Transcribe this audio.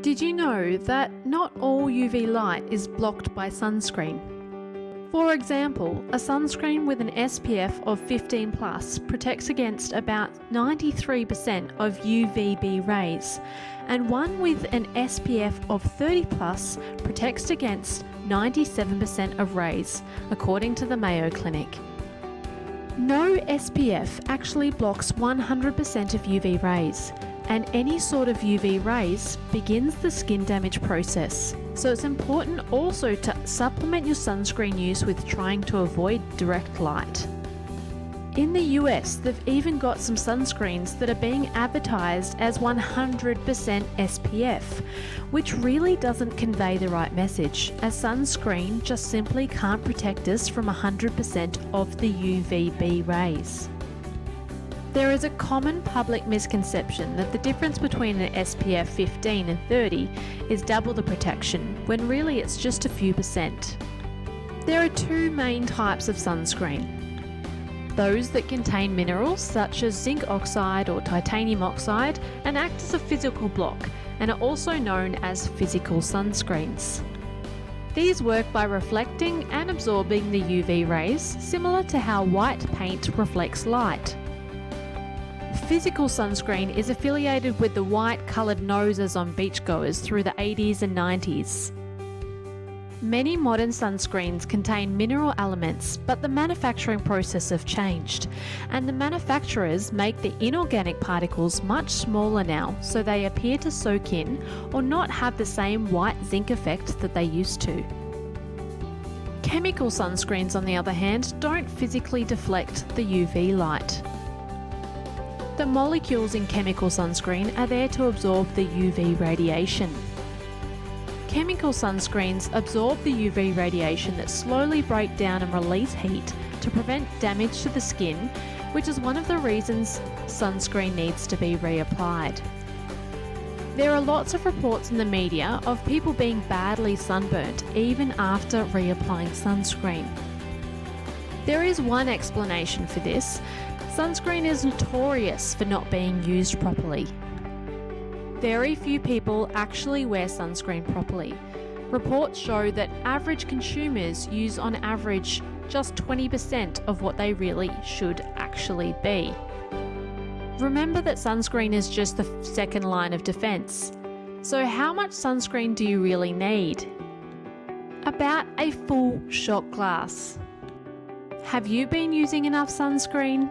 Did you know that not all UV light is blocked by sunscreen? For example, a sunscreen with an SPF of 15 plus protects against about 93% of UVB rays, and one with an SPF of 30 plus protects against 97% of rays, according to the Mayo Clinic. No SPF actually blocks 100% of UV rays, and any sort of UV rays begins the skin damage process. So it's important also to supplement your sunscreen use with trying to avoid direct light. In the US, they've even got some sunscreens that are being advertised as 100% SPF, which really doesn't convey the right message, as sunscreen just simply can't protect us from 100% of the UVB rays. There is a common public misconception that the difference between an SPF 15 and 30 is double the protection, when really it's just a few percent. There are two main types of sunscreen. Those that contain minerals such as zinc oxide or titanium oxide and act as a physical block, and are also known as physical sunscreens. These work by reflecting and absorbing the UV rays, similar to how white paint reflects light. Physical sunscreen is affiliated with the white coloured noses on beachgoers through the 80s and 90s. Many modern sunscreens contain mineral elements, but the manufacturing process have changed, and the manufacturers make the inorganic particles much smaller now, so they appear to soak in or not have the same white zinc effect that they used to. Chemical sunscreens, on the other hand, don't physically deflect the UV light. The molecules in chemical sunscreen are there to absorb the UV radiation. Chemical sunscreens absorb the UV radiation that slowly break down and release heat to prevent damage to the skin, which is one of the reasons sunscreen needs to be reapplied. There are lots of reports in the media of people being badly sunburnt even after reapplying sunscreen. There is one explanation for this. Sunscreen is notorious for not being used properly. Very few people actually wear sunscreen properly. Reports show that average consumers use on average just 20% of what they really should actually be. Remember that sunscreen is just the second line of defense. So how much sunscreen do you really need? About a full shot glass. Have you been using enough sunscreen?